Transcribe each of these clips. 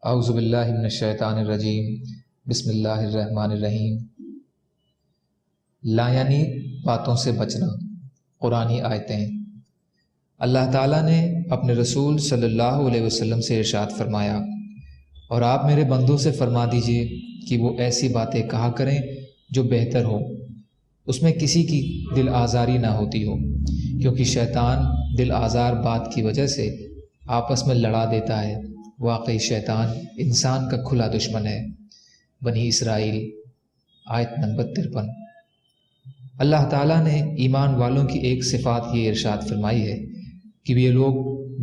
اعوذ باللہ من الشیطان الرجیم، بسم اللہ الرحمن الرحیم۔ لایعنی باتوں سے بچنا، قرآنی آیتیں۔ اللہ تعالیٰ نے اپنے رسول صلی اللہ علیہ وسلم سے ارشاد فرمایا، اور آپ میرے بندوں سے فرما دیجئے کہ وہ ایسی باتیں کہا کریں جو بہتر ہو، اس میں کسی کی دل آزاری نہ ہوتی ہو، کیونکہ شیطان دل آزار بات کی وجہ سے آپس میں لڑا دیتا ہے۔ واقعی شیطان انسان کا کھلا دشمن ہے۔ بنی اسرائیل آیت نمبر 53۔ اللہ تعالیٰ نے ایمان والوں کی ایک صفات یہ ارشاد فرمائی ہے کہ یہ لوگ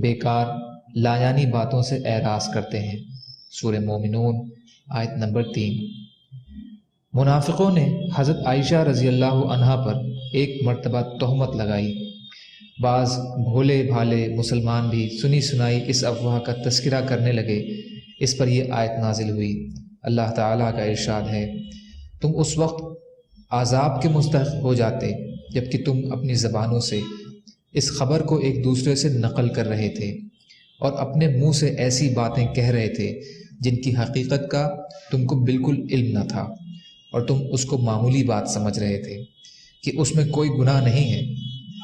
بیکار لایعنی باتوں سے اعراض کرتے ہیں۔ سورہ مومنون آیت نمبر 3۔ منافقوں نے حضرت عائشہ رضی اللہ عنہا پر ایک مرتبہ تہمت لگائی۔ بعض بھولے بھالے مسلمان بھی سنی سنائی اس افواہ کا تذکرہ کرنے لگے۔ اس پر یہ آیت نازل ہوئی۔ اللہ تعالیٰ کا ارشاد ہے، تم اس وقت عذاب کے مستحق ہو جاتے جبکہ تم اپنی زبانوں سے اس خبر کو ایک دوسرے سے نقل کر رہے تھے اور اپنے منہ سے ایسی باتیں کہہ رہے تھے جن کی حقیقت کا تم کو بالکل علم نہ تھا، اور تم اس کو معمولی بات سمجھ رہے تھے کہ اس میں کوئی گناہ نہیں ہے،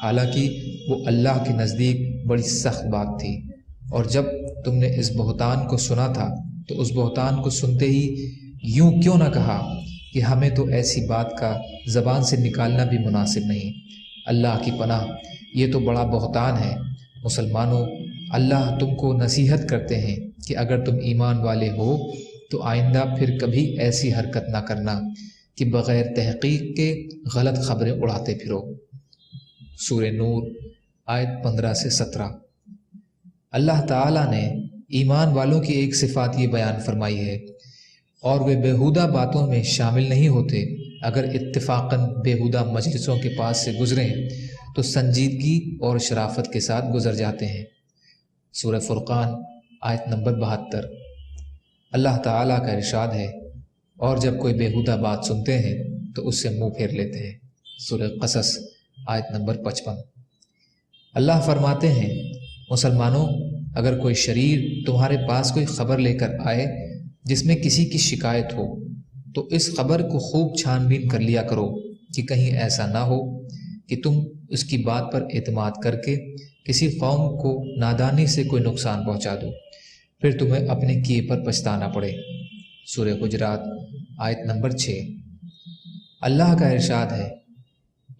حالانکہ وہ اللہ کے نزدیک بڑی سخت بات تھی۔ اور جب تم نے اس بہتان کو سنا تھا تو اس بہتان کو سنتے ہی یوں کیوں نہ کہا کہ ہمیں تو ایسی بات کا زبان سے نکالنا بھی مناسب نہیں۔ اللہ کی پناہ، یہ تو بڑا بہتان ہے۔ مسلمانوں، اللہ تم کو نصیحت کرتے ہیں کہ اگر تم ایمان والے ہو تو آئندہ پھر کبھی ایسی حرکت نہ کرنا کہ بغیر تحقیق کے غلط خبریں اڑاتے پھرو۔ سورہ نور آیت 15 سے 17۔ اللہ تعالیٰ نے ایمان والوں کی ایک صفات یہ بیان فرمائی ہے، اور وہ بیہودہ باتوں میں شامل نہیں ہوتے۔ اگر اتفاقاً بیہودہ مجلسوں کے پاس سے گزریں تو سنجیدگی اور شرافت کے ساتھ گزر جاتے ہیں۔ سورہ فرقان آیت نمبر 72۔ اللہ تعالیٰ کا ارشاد ہے، اور جب کوئی بیہودہ بات سنتے ہیں تو اس سے منہ پھیر لیتے ہیں۔ سورہ قصص آیت نمبر 55۔ اللہ فرماتے ہیں، مسلمانوں، اگر کوئی شریر تمہارے پاس کوئی خبر لے کر آئے جس میں کسی کی شکایت ہو تو اس خبر کو خوب چھان بین کر لیا کرو کہ کہیں ایسا نہ ہو کہ تم اس کی بات پر اعتماد کر کے کسی قوم کو نادانی سے کوئی نقصان پہنچا دو، پھر تمہیں اپنے کیے پر پچھتانا پڑے۔ سورہ حجرات آیت نمبر 6۔ اللہ کا ارشاد ہے،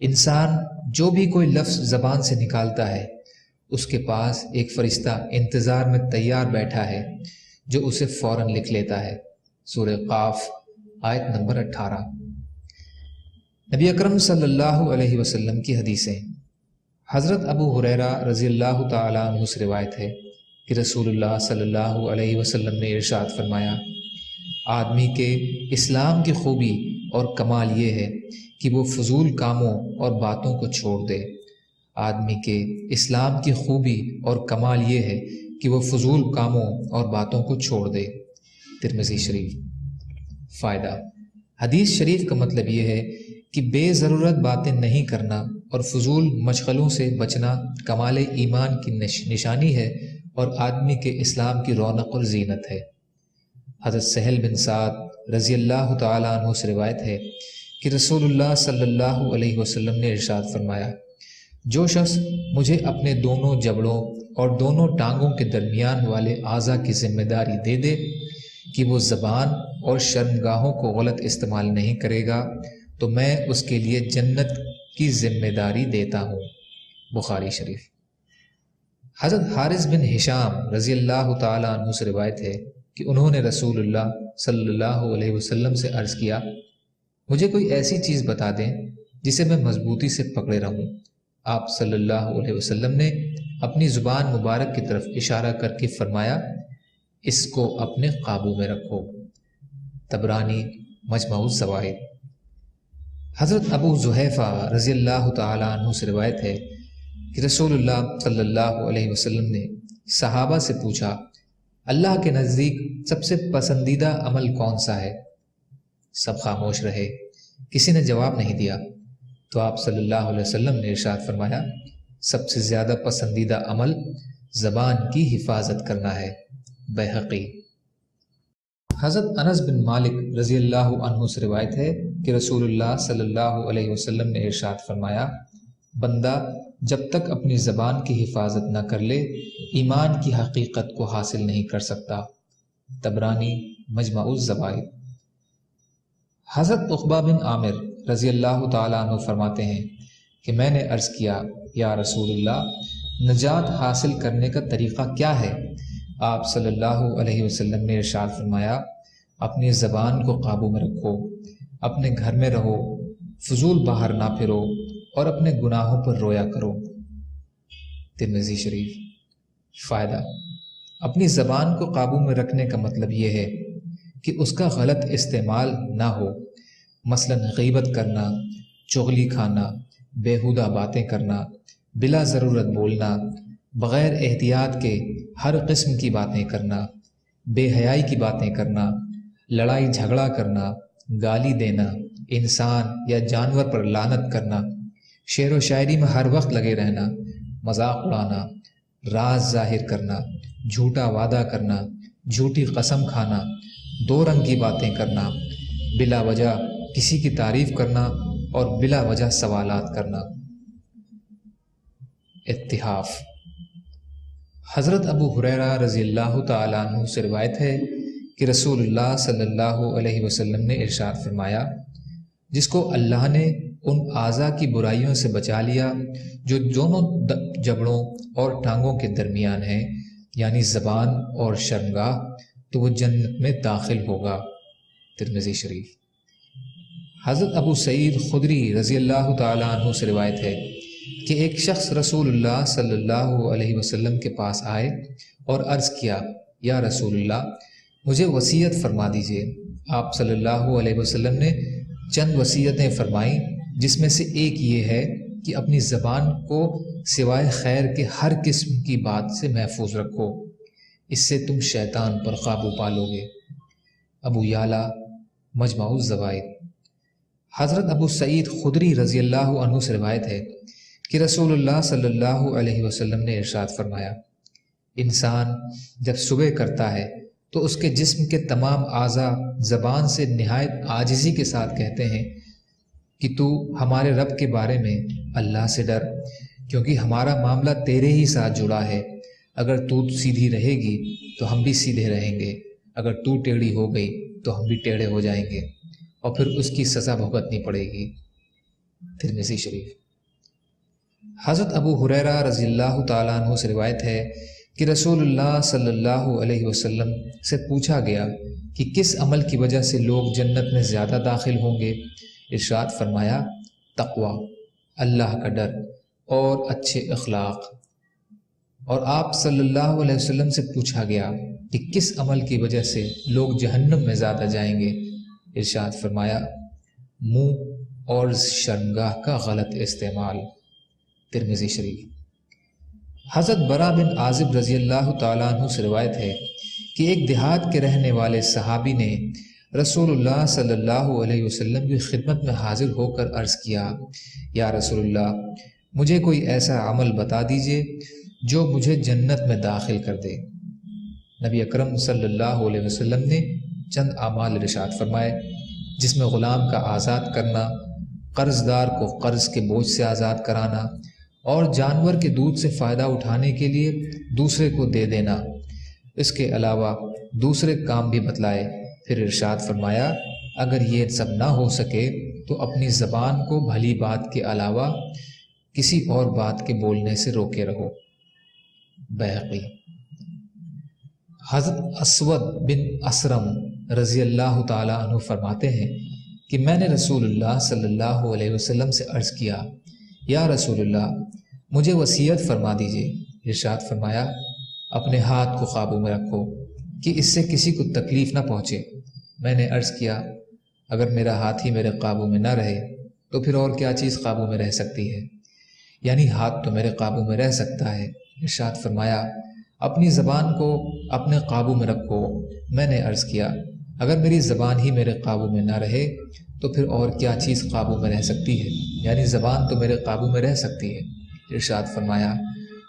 انسان جو بھی کوئی لفظ زبان سے نکالتا ہے اس کے پاس ایک فرشتہ انتظار میں تیار بیٹھا ہے جو اسے فوراً لکھ لیتا ہے۔ سورہ قاف آیت نمبر 18۔ نبی اکرم صلی اللہ علیہ وسلم کی حدیثیں۔ حضرت ابو ہریرہ رضی اللہ تعالیٰ عنہ سے روایت ہے کہ رسول اللہ صلی اللہ علیہ وسلم نے ارشاد فرمایا، آدمی کے اسلام کی خوبی اور کمال یہ ہے کہ وہ فضول کاموں اور باتوں کو چھوڑ دے۔ آدمی کے اسلام کی خوبی اور کمال یہ ہے کہ وہ فضول کاموں اور باتوں کو چھوڑ دے۔ ترمذی شریف۔ فائدہ: حدیث شریف کا مطلب یہ ہے کہ بے ضرورت باتیں نہیں کرنا اور فضول مشغلوں سے بچنا کمال ایمان کی نشانی ہے اور آدمی کے اسلام کی رونق اور زینت ہے۔ حضرت سہل بن سعد رضی اللہ تعالیٰ عنہ سے روایت ہے کہ رسول اللہ صلی اللہ علیہ وسلم نے ارشاد فرمایا، جو شخص مجھے اپنے دونوں جبڑوں اور دونوں ٹانگوں کے درمیان والے اعضاء کی ذمہ داری دے دے کہ وہ زبان اور شرمگاہوں کو غلط استعمال نہیں کرے گا تو میں اس کے لیے جنت کی ذمہ داری دیتا ہوں۔ بخاری شریف۔ حضرت حارث بن ہشام رضی اللہ تعالیٰ عنہ سے روایت ہے کہ انہوں نے رسول اللہ صلی اللہ علیہ وسلم سے عرض کیا، مجھے کوئی ایسی چیز بتا دیں جسے میں مضبوطی سے پکڑے رہوں۔ آپ صلی اللہ علیہ وسلم نے اپنی زبان مبارک کی طرف اشارہ کر کے فرمایا، اس کو اپنے قابو میں رکھو۔ طبرانی مجمع الزوائد۔ حضرت ابو زحیفہ رضی اللہ تعالیٰ عنہ سے روایت ہے کہ رسول اللہ صلی اللہ علیہ وسلم نے صحابہ سے پوچھا، اللہ کے نزدیک سب سے پسندیدہ عمل کون سا ہے؟ سب خاموش رہے، کسی نے جواب نہیں دیا، تو آپ صلی اللہ علیہ وسلم نے ارشاد فرمایا، سب سے زیادہ پسندیدہ عمل زبان کی حفاظت کرنا ہے۔ بیہقی۔ حضرت انس بن مالک رضی اللہ عنہ سے روایت ہے کہ رسول اللہ صلی اللہ علیہ وسلم نے ارشاد فرمایا، بندہ جب تک اپنی زبان کی حفاظت نہ کر لے ایمان کی حقیقت کو حاصل نہیں کر سکتا۔ طبرانی مجمع الزوائد۔ حضرت عقبہ بن عامر رضی اللہ تعالیٰ عنہ فرماتے ہیں کہ میں نے عرض کیا، یا رسول اللہ، نجات حاصل کرنے کا طریقہ کیا ہے؟ آپ صلی اللہ علیہ وسلم نے ارشاد فرمایا، اپنی زبان کو قابو میں رکھو، اپنے گھر میں رہو، فضول باہر نہ پھرو اور اپنے گناہوں پر رویا کرو۔ ترمذی شریف۔ فائدہ: اپنی زبان کو قابو میں رکھنے کا مطلب یہ ہے کہ اس کا غلط استعمال نہ ہو، مثلا غیبت کرنا، چغلی کھانا، بیہودہ باتیں کرنا، بلا ضرورت بولنا، بغیر احتیاط کے ہر قسم کی باتیں کرنا، بے حیائی کی باتیں کرنا، لڑائی جھگڑا کرنا، گالی دینا، انسان یا جانور پر لعنت کرنا، شعر و شاعری میں ہر وقت لگے رہنا، مذاق اڑانا، راز ظاہر کرنا، جھوٹا وعدہ کرنا، جھوٹی قسم کھانا، دو رنگ کی باتیں کرنا، بلا وجہ کسی کی تعریف کرنا اور بلا وجہ سوالات کرنا۔ اتحاف۔ حضرت ابو ہریرہ رضی اللہ تعالیٰ عنہ سے روایت ہے کہ رسول اللہ صلی اللہ علیہ وسلم نے ارشاد فرمایا، جس کو اللہ نے ان اعضاء کی برائیوں سے بچا لیا جو دونوں جبڑوں اور ٹانگوں کے درمیان ہیں، یعنی زبان اور شرمگاہ، تو وہ جنت میں داخل ہوگا۔ ترمذی شریف۔ حضرت ابو سعید خدری رضی اللہ تعالیٰ عنہ سے روایت ہے کہ ایک شخص رسول اللہ صلی اللہ علیہ وسلم کے پاس آئے اور عرض کیا، یا رسول اللہ، مجھے وصیت فرما دیجئے۔ آپ صلی اللہ علیہ وسلم نے چند وصیتیں فرمائیں، جس میں سے ایک یہ ہے کہ اپنی زبان کو سوائے خیر کے ہر قسم کی بات سے محفوظ رکھو، اس سے تم شیطان پر قابو پالو گے۔ ابو یعلا مجمع الزوائد۔ حضرت ابو سعید خدری رضی اللہ عنہ سے روایت ہے کہ رسول اللہ صلی اللہ علیہ وسلم نے ارشاد فرمایا، انسان جب صبح کرتا ہے تو اس کے جسم کے تمام اعضاء زبان سے نہایت عاجزی کے ساتھ کہتے ہیں کہ تو ہمارے رب کے بارے میں اللہ سے ڈر، کیونکہ ہمارا معاملہ تیرے ہی ساتھ جڑا ہے۔ اگر تو سیدھی رہے گی تو ہم بھی سیدھے رہیں گے، اگر تو ٹیڑھی ہو گئی تو ہم بھی ٹیڑھے ہو جائیں گے، اور پھر اس کی سزا بھگتنی پڑے گی۔ ترمذی شریف۔ حضرت ابو ہریرہ رضی اللہ تعالیٰ عنہ سے روایت ہے کہ رسول اللہ صلی اللہ علیہ وسلم سے پوچھا گیا کہ کس عمل کی وجہ سے لوگ جنت میں زیادہ داخل ہوں گے؟ ارشاد فرمایا، تقوی، اللہ کا ڈر اور اچھے اخلاق۔ اور آپ صلی اللہ علیہ وسلم سے پوچھا گیا کہ کس عمل کی وجہ سے لوگ جہنم میں زیادہ جائیں گے؟ ارشاد فرمایا، منہ اور شرمگاہ کا غلط استعمال۔ ترمذی شریف۔ حضرت برا بن عازب رضی اللہ تعالیٰ عنہ سے روایت ہے کہ ایک دیہات کے رہنے والے صحابی نے رسول اللہ صلی اللہ علیہ وسلم کی خدمت میں حاضر ہو کر عرض کیا، یا رسول اللہ، مجھے کوئی ایسا عمل بتا دیجئے جو مجھے جنت میں داخل کر دے۔ نبی اکرم صلی اللہ علیہ وسلم نے چند اعمال ارشاد فرمائے، جس میں غلام کا آزاد کرنا، قرض دار کو قرض کے بوجھ سے آزاد کرانا، اور جانور کے دودھ سے فائدہ اٹھانے کے لیے دوسرے کو دے دینا۔ اس کے علاوہ دوسرے کام بھی بتلائے۔ پھر ارشاد فرمایا، اگر یہ سب نہ ہو سکے تو اپنی زبان کو بھلی بات کے علاوہ کسی اور بات کے بولنے سے روکے رہو۔ بیہقی۔ حضرت اسود بن اسرم رضی اللہ تعالیٰ عنہ فرماتے ہیں کہ میں نے رسول اللہ صلی اللہ علیہ وسلم سے عرض کیا، یا رسول اللہ، مجھے وصیت فرما دیجئے۔ ارشاد فرمایا، اپنے ہاتھ کو قابو میں رکھو کہ اس سے کسی کو تکلیف نہ پہنچے۔ میں نے عرض کیا، اگر میرا ہاتھ ہی میرے قابو میں نہ رہے تو پھر اور کیا چیز قابو میں رہ سکتی ہے؟ یعنی ہاتھ تو میرے قابو میں رہ سکتا ہے۔ ارشاد فرمایا، اپنی زبان کو اپنے قابو میں رکھو۔ میں نے عرض کیا، اگر میری زبان ہی میرے قابو میں نہ رہے تو پھر اور کیا چیز قابو میں رہ سکتی ہے؟ یعنی زبان تو میرے قابو میں رہ سکتی ہے۔ ارشاد فرمایا،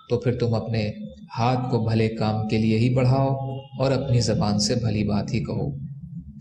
تو پھر تم اپنے ہاتھ کو بھلے کام کے لیے ہی بڑھاؤ اور اپنی زبان سے بھلی بات ہی کہو۔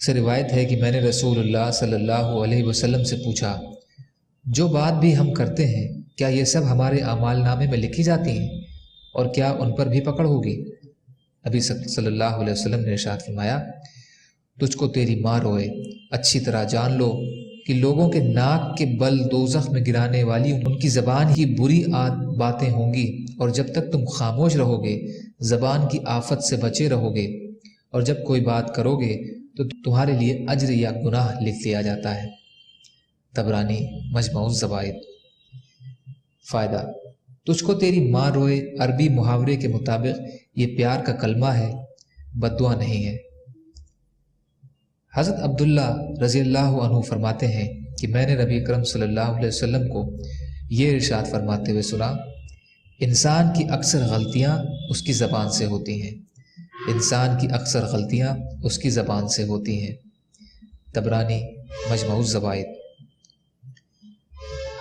سے روایت ہے کہ میں نے رسول اللہ صلی اللہ علیہ وسلم سے پوچھا، جو بات بھی ہم کرتے ہیں کیا یہ سب ہمارے اعمال نامے میں لکھی جاتی ہیں اور کیا ان پر بھی پکڑ ہوگی؟ نبی صلی اللہ علیہ وسلم نے ارشاد فرمایا، تجھ کو تیری ماں روئے، اچھی طرح جان لو کہ لوگوں کے ناک کے بل دوزخ میں گرانے والی ان کی زبان کی بری باتیں ہوں گی، اور جب تک تم خاموش رہو گے زبان کی آفت سے بچے رہو گے، اور جب کوئی بات کرو گے تو تمہارے لیے اجر یا گناہ لکھ لیا جاتا ہے۔ طبرانی مجمع الزوائد۔ فائدہ: تجھ کو تیری ماں روئے عربی محاورے کے مطابق یہ پیار کا کلمہ ہے، بد دعا نہیں ہے۔ حضرت عبداللہ رضی اللہ عنہ فرماتے ہیں کہ میں نے نبی اکرم صلی اللہ علیہ وسلم کو یہ ارشاد فرماتے ہوئے سنا، انسان کی اکثر غلطیاں اس کی زبان سے ہوتی ہیں، انسان کی اکثر غلطیاں اس کی زبان سے ہوتی ہیں۔ طبرانی مجمع الزوائد۔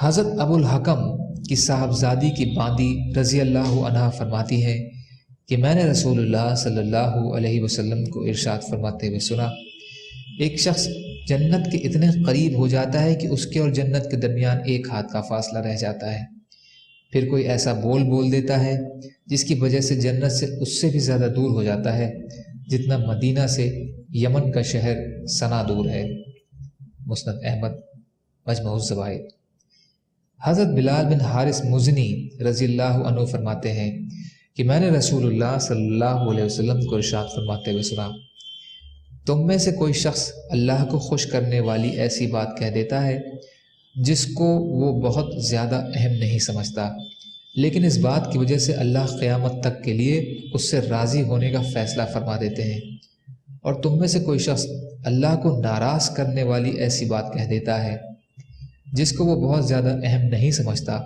حضرت ابو الحکم کی صاحبزادی کی باندی رضی اللہ عنہا فرماتی ہے کہ میں نے رسول اللہ صلی اللہ علیہ وسلم کو ارشاد فرماتے ہوئے سنا، ایک شخص جنت کے اتنے قریب ہو جاتا ہے کہ اس کے اور جنت کے درمیان ایک ہاتھ کا فاصلہ رہ جاتا ہے، پھر کوئی ایسا بول دیتا ہے جس کی وجہ سے جنت سے اس سے بھی زیادہ دور ہو جاتا ہے جتنا مدینہ سے یمن کا شہر صنعا دور ہے۔ مسند احمد مجمع الزوائد۔ حضرت بلال بن حارث مزنی رضی اللہ عنہ فرماتے ہیں کہ میں نے رسول اللہ صلی اللہ علیہ وسلم کو ارشاد فرماتے ہوئے سنا، تم میں سے کوئی شخص اللہ کو خوش کرنے والی ایسی بات کہہ دیتا ہے جس کو وہ بہت زیادہ اہم نہیں سمجھتا، لیکن اس بات کی وجہ سے اللہ قیامت تک کے لیے اس سے راضی ہونے کا فیصلہ فرما دیتے ہیں، اور تم میں سے کوئی شخص اللہ کو ناراض کرنے والی ایسی بات کہہ دیتا ہے جس کو وہ بہت زیادہ اہم نہیں سمجھتا،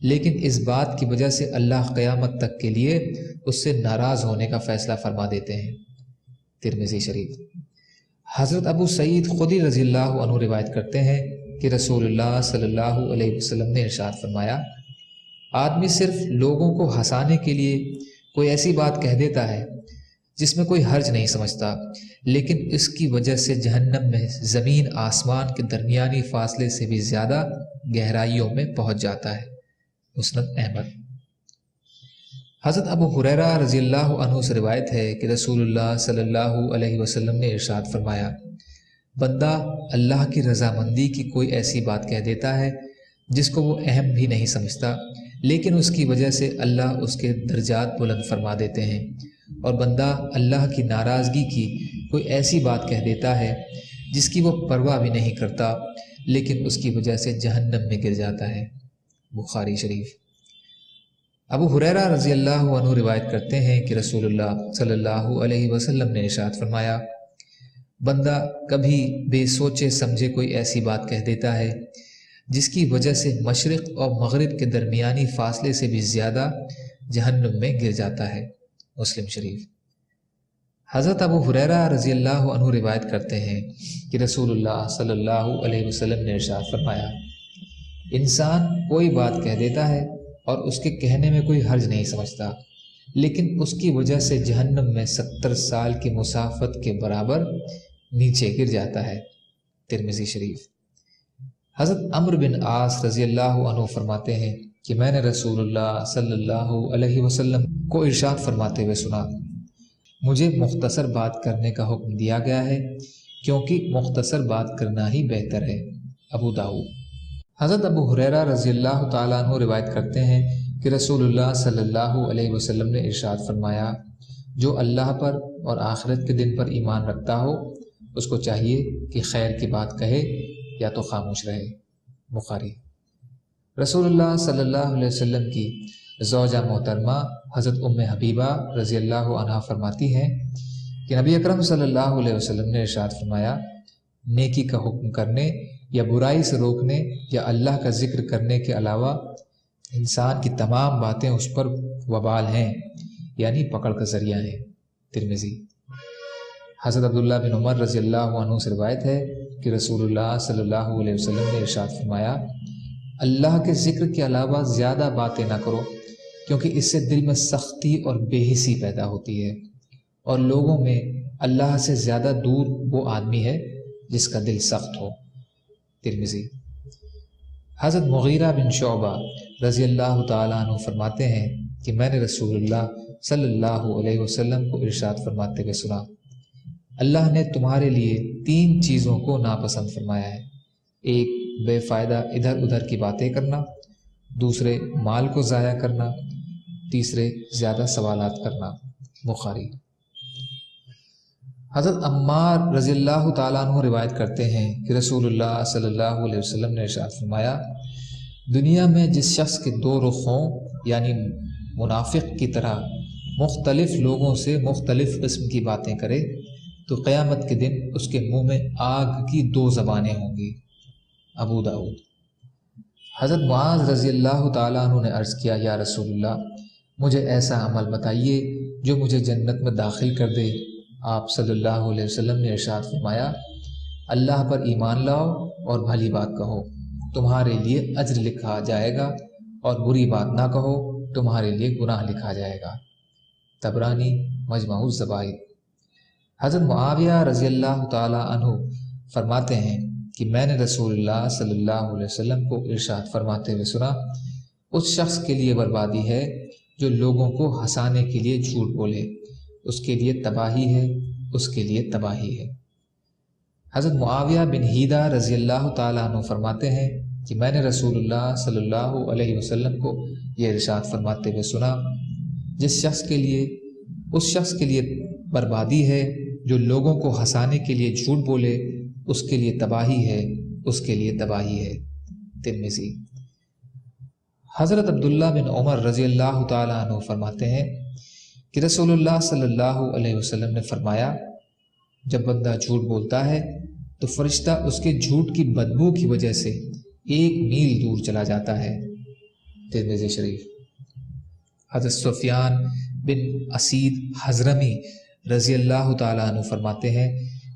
لیکن اس بات کی وجہ سے اللہ قیامت تک کے لیے اس سے ناراض ہونے کا فیصلہ فرما دیتے ہیں۔ ترمذی شریف۔ حضرت ابو سعید خدری رضی اللہ عنہ روایت کرتے ہیں کہ رسول اللہ صلی اللہ علیہ وسلم نے ارشاد فرمایا، آدمی صرف لوگوں کو ہنسانے کے لیے کوئی ایسی بات کہہ دیتا ہے جس میں کوئی حرج نہیں سمجھتا، لیکن اس کی وجہ سے جہنم میں زمین آسمان کے درمیانی فاصلے سے بھی زیادہ گہرائیوں میں پہنچ جاتا ہے۔ مسند احمد۔ حضرت ابو ہریرہ رضی اللہ عنہ سے روایت ہے کہ رسول اللہ صلی اللہ علیہ وسلم نے ارشاد فرمایا، بندہ اللہ کی رضامندی کی کوئی ایسی بات کہہ دیتا ہے جس کو وہ اہم بھی نہیں سمجھتا، لیکن اس کی وجہ سے اللہ اس کے درجات بلند فرما دیتے ہیں، اور بندہ اللہ کی ناراضگی کی کوئی ایسی بات کہہ دیتا ہے جس کی وہ پرواہ بھی نہیں کرتا، لیکن اس کی وجہ سے جہنم میں گر جاتا ہے۔ بخاری شریف۔ ابو ہریرہ رضی اللہ عنہ روایت کرتے ہیں کہ رسول اللہ صلی اللہ علیہ وسلم نے ارشاد فرمایا، بندہ کبھی بے سوچے سمجھے کوئی ایسی بات کہہ دیتا ہے جس کی وجہ سے مشرق اور مغرب کے درمیانی فاصلے سے بھی زیادہ جہنم میں گر جاتا ہے۔ مسلم شریف۔ حضرت ابو ہریرہ رضی اللہ عنہ روایت کرتے ہیں کہ رسول اللہ صلی اللہ علیہ وسلم نے ارشاد فرمایا، انسان کوئی بات کہہ دیتا ہے اور اس کے کہنے میں کوئی حرج نہیں سمجھتا، لیکن اس کی وجہ سے جہنم میں 70 سال کی مسافت کے برابر نیچے گر جاتا ہے۔ ترمذی شریف۔ حضرت عمرو بن عاص رضی اللہ عنہ فرماتے ہیں کہ میں نے رسول اللہ صلی اللہ علیہ وسلم کو ارشاد فرماتے ہوئے سنا، مجھے مختصر بات کرنے کا حکم دیا گیا ہے کیونکہ مختصر بات کرنا ہی بہتر ہے۔ ابو داؤد۔ حضرت ابو ہریرہ رضی اللہ تعالیٰ عنہ روایت کرتے ہیں کہ رسول اللہ صلی اللہ علیہ وسلم نے ارشاد فرمایا، جو اللہ پر اور آخرت کے دن پر ایمان رکھتا ہو اس کو چاہیے کہ خیر کی بات کہے یا تو خاموش رہے۔ بخاری۔ رسول اللہ صلی اللہ علیہ وسلم کی زوجہ محترمہ حضرت ام حبیبہ رضی اللہ عنہا فرماتی ہیں کہ نبی اکرم صلی اللہ علیہ وسلم نے ارشاد فرمایا، نیکی کا حکم کرنے یا برائی سے روکنے یا اللہ کا ذکر کرنے کے علاوہ انسان کی تمام باتیں اس پر وبال ہیں، یعنی پکڑ کا ذریعہ ہیں۔ ترمذی۔ حضرت عبداللہ بن عمر رضی اللہ عنہ سے روایت ہے کہ رسول اللہ صلی اللہ علیہ وسلم نے ارشاد فرمایا، اللہ کے ذکر کے علاوہ زیادہ باتیں نہ کرو، کیونکہ اس سے دل میں سختی اور بے حسی پیدا ہوتی ہے، اور لوگوں میں اللہ سے زیادہ دور وہ آدمی ہے جس کا دل سخت ہو۔ ترمذی۔ حضرت مغیرہ بن شعبہ رضی اللہ تعالیٰ عنہ فرماتے ہیں کہ میں نے رسول اللہ صلی اللہ علیہ وسلم کو ارشاد فرماتے ہوئے سنا، اللہ نے تمہارے لیے 3 چیزوں کو ناپسند فرمایا ہے، ایک بے فائدہ ادھر ادھر کی باتیں کرنا، دوسرے مال کو ضائع کرنا، تیسرے زیادہ سوالات کرنا۔ بخاری۔ حضرت عمار رضی اللہ تعالیٰ عنہ روایت کرتے ہیں کہ رسول اللہ صلی اللہ علیہ وسلم نے ارشاد فرمایا، دنیا میں جس شخص کے 2 رخ ہوں، یعنی منافق کی طرح مختلف لوگوں سے مختلف قسم کی باتیں کرے، تو قیامت کے دن اس کے منہ میں آگ کی 2 زبانیں ہوں گی۔ ابو داؤد۔ حضرت معاذ رضی اللہ تعالیٰ عنہ نے عرض کیا، یا رسول اللہ، مجھے ایسا عمل بتائیے جو مجھے جنت میں داخل کر دے۔ آپ صلی اللہ علیہ وسلم نے ارشاد فرمایا، اللہ پر ایمان لاؤ اور بھلی بات کہو، تمہارے لیے اجر لکھا جائے گا، اور بری بات نہ کہو، تمہارے لیے گناہ لکھا جائے گا۔ طبرانی مجمع الزوائد۔ حضرت معاویہ رضی اللہ تعالی عنہ فرماتے ہیں کہ میں نے رسول اللہ صلی اللہ علیہ وسلم کو ارشاد فرماتے ہوئے سنا، اس شخص کے لیے بربادی ہے جو لوگوں کو ہنسانے کے لیے جھوٹ بولے، اس کے لیے تباہی ہے، اس کے لیے تباہی ہے۔ حضرت معاویہ بن حیدہ رضی اللہ تعالیٰ عنہ فرماتے ہیں کہ میں نے رسول اللہ صلی اللہ علیہ وسلم کو یہ ارشاد فرماتے ہوئے سنا، اس شخص کے لیے بربادی ہے جو لوگوں کو ہنسانے کے لیے جھوٹ بولے، اس کے لیے تباہی ہے، اس کے لیے تباہی ہے۔ ترمذی۔ حضرت عبداللہ بن عمر رضی اللہ تعالیٰ عنہ فرماتے ہیں کہ رسول اللہ صلی اللہ علیہ وسلم نے فرمایا، جب بندہ جھوٹ بولتا ہے تو فرشتہ اس کے جھوٹ کی بدبو کی وجہ سے 1 میل دور چلا جاتا ہے۔ ترمذی شریف۔ حضرت سفیان بن اسید حضرمی رضی اللہ تعالیٰ عنہ فرماتے ہیں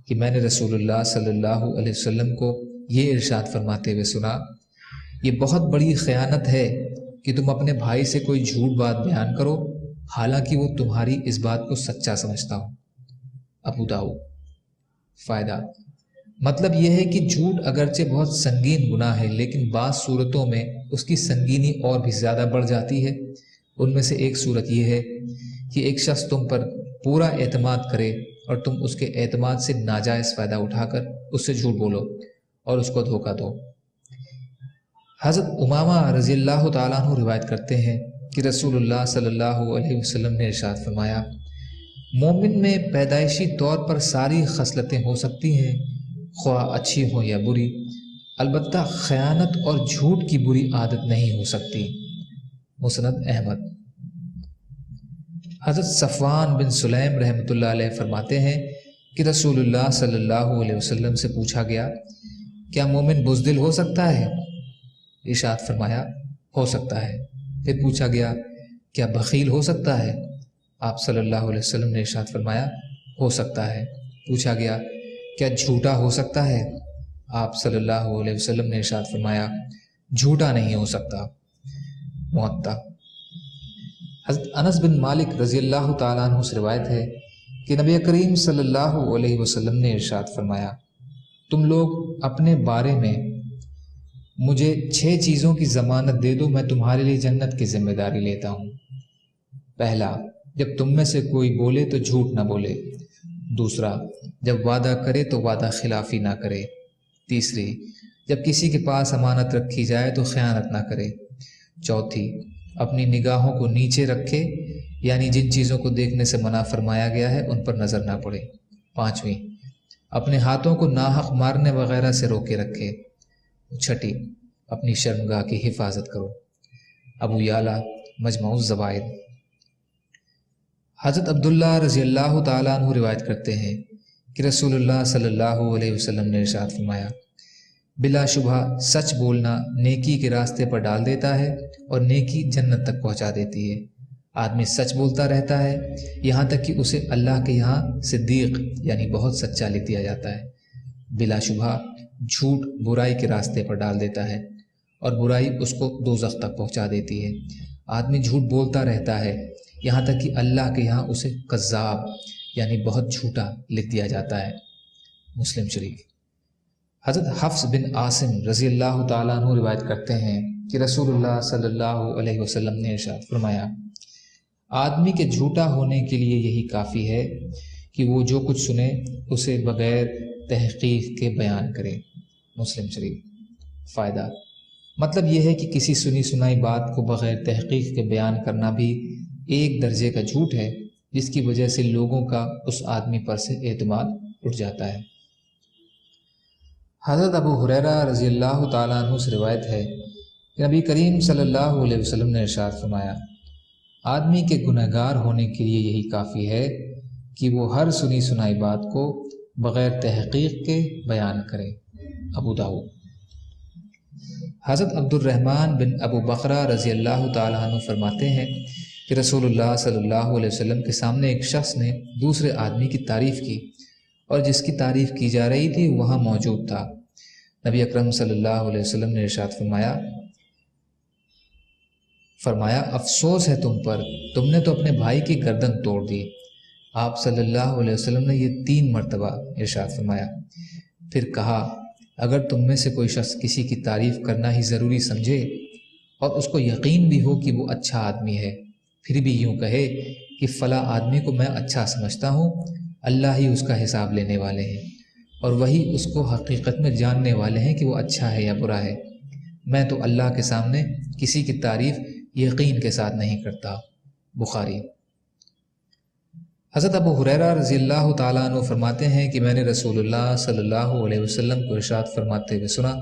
کہ میں نے رسول اللہ صلی اللہ علیہ وسلم کو یہ ارشاد فرماتے ہوئے سنا، یہ بہت بڑی خیانت ہے کہ تم اپنے بھائی سے کوئی جھوٹ بات بیان کرو حالانکہ وہ تمہاری اس بات کو سچا سمجھتا ہو۔ ابو داؤد۔ فائدہ: مطلب یہ ہے کہ جھوٹ اگرچہ بہت سنگین گناہ ہے، لیکن بعض صورتوں میں اس کی سنگینی اور بھی زیادہ بڑھ جاتی ہے۔ ان میں سے ایک صورت یہ ہے کہ ایک شخص تم پر پورا اعتماد کرے اور تم اس کے اعتماد سے ناجائز فائدہ اٹھا کر اس سے جھوٹ بولو اور اس کو دھوکہ دو۔ حضرت امامہ رضی اللہ تعالیٰ عنہ روایت کرتے ہیں کہ رسول اللہ صلی اللہ علیہ وسلم نے ارشاد فرمایا، مومن میں پیدائشی طور پر ساری خصلتیں ہو سکتی ہیں، خواہ اچھی ہوں یا بری، البتہ خیانت اور جھوٹ کی بری عادت نہیں ہو سکتی۔ مسند احمد۔ حضرت صفوان بن سلیم رحمۃ اللہ علیہ فرماتے ہیں کہ رسول اللہ صلی اللہ علیہ وسلم سے پوچھا گیا، کیا مومن بزدل ہو سکتا ہے؟ ارشاد فرمایا، ہو سکتا ہے۔ پھر پوچھا گیا، کیا بخیل ہو سکتا ہے؟ آپ صلی اللہ علیہ وسلم نے ارشاد فرمایا، ہو سکتا ہے۔ پوچھا گیا، کیا جھوٹا ہو سکتا ہے؟ آپ صلی اللہ علیہ وسلم نے ارشاد فرمایا، جھوٹا نہیں ہو سکتا۔ معطا۔ حضرت انس بن مالک رضی اللہ تعالیٰ عنہ سے روایت ہے کہ نبی کریم صلی اللہ علیہ وسلم نے ارشاد فرمایا، تم لوگ اپنے بارے میں مجھے 6 چیزوں کی ضمانت دے دو، میں تمہارے لیے جنت کی ذمہ داری لیتا ہوں۔ پہلا، جب تم میں سے کوئی بولے تو جھوٹ نہ بولے۔ دوسرا، جب وعدہ کرے تو وعدہ خلافی نہ کرے۔ تیسری، جب کسی کے پاس امانت رکھی جائے تو خیانت نہ کرے۔ چوتھی، اپنی نگاہوں کو نیچے رکھے، یعنی جن چیزوں کو دیکھنے سے منع فرمایا گیا ہے ان پر نظر نہ پڑے۔ پانچویں، اپنے ہاتھوں کو ناحق مارنے وغیرہ سے روکے رکھے۔ چھٹی، اپنی شرمگاہ کی حفاظت کرو۔ ابو یعلا مجمع الزوائد۔ حضرت عبداللہ رضی اللہ تعالیٰ عنہ روایت کرتے ہیں کہ رسول اللہ صلی اللہ علیہ وسلم نے ارشاد فرمایا، بلا شبہ سچ بولنا نیکی کے راستے پر ڈال دیتا ہے اور نیکی جنت تک پہنچا دیتی ہے۔ آدمی سچ بولتا رہتا ہے یہاں تک کہ اسے اللہ کے یہاں صدیق یعنی بہت سچا لکھ دیا جاتا ہے۔ بلا شبہ جھوٹ برائی کے راستے پر ڈال دیتا ہے اور برائی اس کو دوزخ تک پہنچا دیتی ہے۔ آدمی جھوٹ بولتا رہتا ہے یہاں تک کہ اللہ کے یہاں اسے کذاب یعنی بہت جھوٹا لکھ دیا جاتا ہے۔ مسلم شریف۔ حضرت حفص بن عاصم رضی اللہ تعالیٰ عنہ روایت کرتے ہیں کہ رسول اللہ صلی اللہ علیہ وسلم نے ارشاد فرمایا، آدمی کے جھوٹا ہونے کے لیے یہی کافی ہے کہ وہ جو کچھ سنے اسے بغیر تحقیق کے بیان کرے۔ مسلم شریف۔ فائدہ، مطلب یہ ہے کہ کسی سنی سنائی بات کو بغیر تحقیق کے بیان کرنا بھی ایک درجے کا جھوٹ ہے، جس کی وجہ سے لوگوں کا اس آدمی پر سے اعتماد اٹھ جاتا ہے۔ حضرت ابو ہریرہ رضی اللہ تعالیٰ عنہ سے روایت ہے کہ نبی کریم صلی اللہ علیہ وسلم نے ارشاد فرمایا، آدمی کے گنہگار ہونے کے لیے یہی کافی ہے کہ وہ ہر سنی سنائی بات کو بغیر تحقیق کے بیان کرے۔ ابو داؤد۔ حضرت عبد الرحمن بن ابو بکرہ رضی اللہ تعالیٰ عنہ فرماتے ہیں کہ رسول اللہ صلی اللہ علیہ وسلم کے سامنے ایک شخص نے دوسرے آدمی کی تعریف کی، اور جس کی تعریف کی جا رہی تھی وہاں موجود تھا۔ نبی اکرم صلی اللہ علیہ وسلم نے ارشاد فرمایا افسوس ہے تم پر، تم نے تو اپنے بھائی کی گردن توڑ دی۔ آپ صلی اللہ علیہ وسلم نے یہ 3 مرتبہ ارشاد فرمایا، پھر کہا اگر تم میں سے کوئی شخص کسی کی تعریف کرنا ہی ضروری سمجھے اور اس کو یقین بھی ہو کہ وہ اچھا آدمی ہے، پھر بھی یوں کہے کہ فلاں آدمی کو میں اچھا سمجھتا ہوں، اللہ ہی اس کا حساب لینے والے ہیں، اور وہی اس کو حقیقت میں جاننے والے ہیں کہ وہ اچھا ہے یا برا ہے، میں تو اللہ کے سامنے کسی کی تعریف یقین کے ساتھ نہیں کرتا۔ بخاری۔ حضرت ابو ہریرہ رضی اللہ تعالیٰ عنہ فرماتے ہیں کہ میں نے رسول اللہ صلی اللہ علیہ وسلم کو ارشاد فرماتے ہوئے سنا،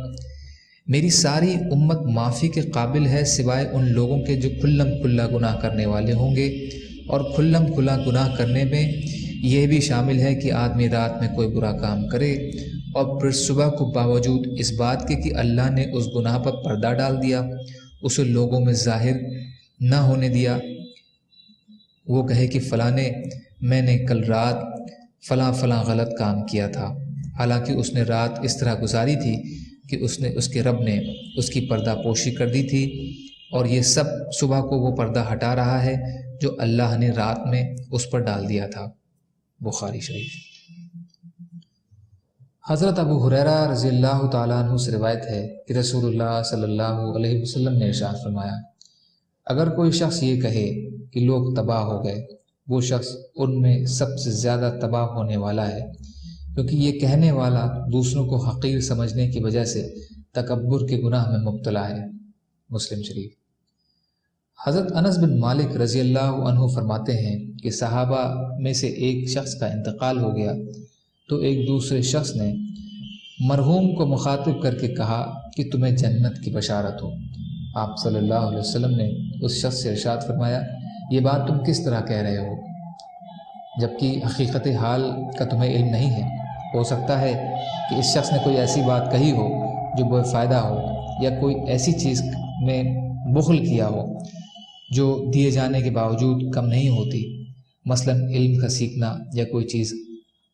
میری ساری امت معافی کے قابل ہے سوائے ان لوگوں کے جو کھلم کھلا گناہ کرنے والے ہوں گے، اور کھلم کھلا گناہ کرنے میں یہ بھی شامل ہے کہ آدمی رات میں کوئی برا کام کرے اور پھر صبح کو باوجود اس بات کے کہ اللہ نے اس گناہ پر پردہ ڈال دیا، اسے لوگوں میں ظاہر نہ ہونے دیا، وہ کہے کہ فلاں نے میں نے کل رات فلاں فلاں غلط کام کیا تھا، حالانکہ اس نے رات اس طرح گزاری تھی کہ اس کے رب نے اس کی پردہ پوشی کر دی تھی، اور یہ سب صبح کو وہ پردہ ہٹا رہا ہے جو اللہ نے رات میں اس پر ڈال دیا تھا۔ بخاری شریف۔ حضرت ابو ہریرہ رضی اللہ تعالیٰ عنہ سے روایت ہے کہ رسول اللہ صلی اللہ علیہ وسلم نے ارشاد فرمایا، اگر کوئی شخص یہ کہے کہ لوگ تباہ ہو گئے، وہ شخص ان میں سب سے زیادہ تباہ ہونے والا ہے، کیونکہ یہ کہنے والا دوسروں کو حقیر سمجھنے کی وجہ سے تکبر کے گناہ میں مبتلا ہے۔ مسلم شریف۔ حضرت انس بن مالک رضی اللہ عنہ فرماتے ہیں کہ صحابہ میں سے ایک شخص کا انتقال ہو گیا تو ایک دوسرے شخص نے مرحوم کو مخاطب کر کے کہا کہ تمہیں جنت کی بشارت ہو۔ آپ صلی اللہ علیہ وسلم نے اس شخص سے ارشاد فرمایا، یہ بات تم کس طرح کہہ رہے ہو جبکہ حقیقت حال کا تمہیں علم نہیں ہے؟ ہو سکتا ہے کہ اس شخص نے کوئی ایسی بات کہی ہو جو بے فائدہ ہو، یا کوئی ایسی چیز میں بخل کیا ہو جو دیے جانے کے باوجود کم نہیں ہوتی، مثلا علم کا سیکھنا یا کوئی چیز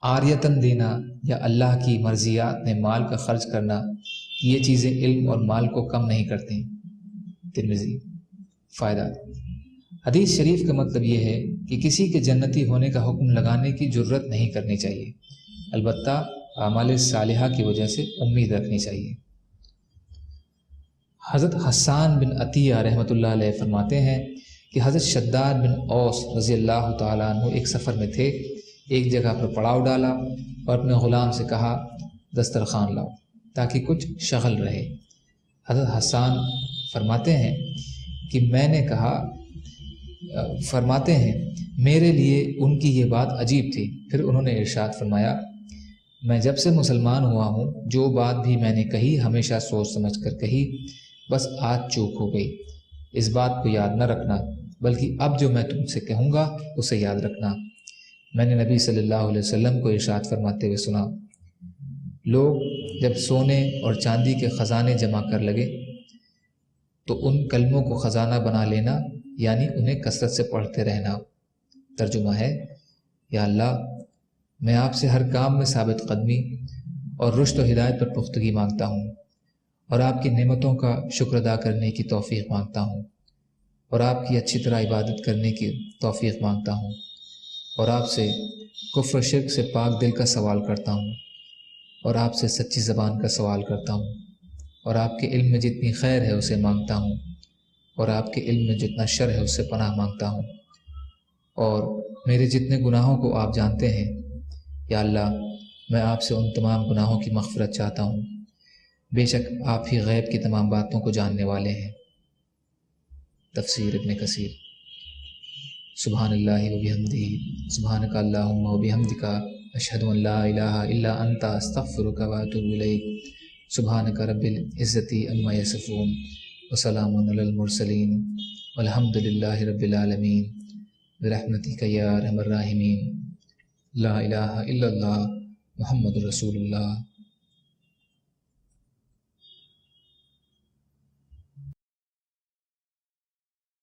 عاریتاً دینا یا اللہ کی مرضیات میں مال کا خرچ کرنا، یہ چیزیں علم اور مال کو کم نہیں کرتی۔ ترمذی۔ فائدہ، حدیث شریف کا مطلب یہ ہے کہ کسی کے جنتی ہونے کا حکم لگانے کی جرت نہیں کرنی چاہیے، البتہ اعمال صالحہ کی وجہ سے امید رکھنی چاہیے۔ حضرت حسان بن عطیہ رحمۃ اللہ علیہ فرماتے ہیں کہ حضرت شداد بن اوس رضی اللہ تعالیٰ عنہ ایک سفر میں تھے، ایک جگہ پر پڑاؤ ڈالا اور اپنے غلام سے کہا دسترخوان لاؤ تاکہ کچھ شغل رہے۔ حضرت حسان فرماتے ہیں کہ میرے لیے ان کی یہ بات عجیب تھی، پھر انہوں نے ارشاد فرمایا، میں جب سے مسلمان ہوا ہوں جو بات بھی میں نے کہی ہمیشہ سوچ سمجھ کر کہی، بس آج چوک ہو گئی، اس بات کو یاد نہ رکھنا، بلکہ اب جو میں تم سے کہوں گا اسے یاد رکھنا۔ میں نے نبی صلی اللہ علیہ وسلم کو ارشاد فرماتے ہوئے سنا، لوگ جب سونے اور چاندی کے خزانے جمع کر لگے تو ان کلموں کو خزانہ بنا لینا، یعنی انہیں کثرت سے پڑھتے رہنا۔ ترجمہ ہے، یا اللہ میں آپ سے ہر کام میں ثابت قدمی اور رشد و ہدایت پر پختگی مانگتا ہوں، اور آپ کی نعمتوں کا شکر ادا کرنے کی توفیق مانگتا ہوں، اور آپ کی اچھی طرح عبادت کرنے کی توفیق مانگتا ہوں۔ اور آپ سے کفر و شرک سے پاک دل کا سوال کرتا ہوں، اور آپ سے سچی زبان کا سوال کرتا ہوں، اور آپ کے علم میں جتنی خیر ہے اسے مانگتا ہوں، اور آپ کے علم میں جتنا شر ہے اس سے پناہ مانگتا ہوں، اور میرے جتنے گناہوں کو آپ جانتے ہیں یا اللہ میں آپ سے ان تمام گناہوں کی مغفرت چاہتا ہوں، بے شک آپ ہی غیب کی تمام باتوں کو جاننے والے ہیں۔ تفسیر ابن کثیر۔ سبحان اللہ و بحمدہ، سبحانک اللہم و بحمدک، اشہد ان لا الہ الا انت، استغفرک و اتوب الیک۔ سبحانک رب العزت عما یصفون، وسلام علی المرسلین، والحمد للہ رب العالمین، برحمتک یا ارحم الراحمین۔ لا الہ الا اللہ محمد رسول اللہ۔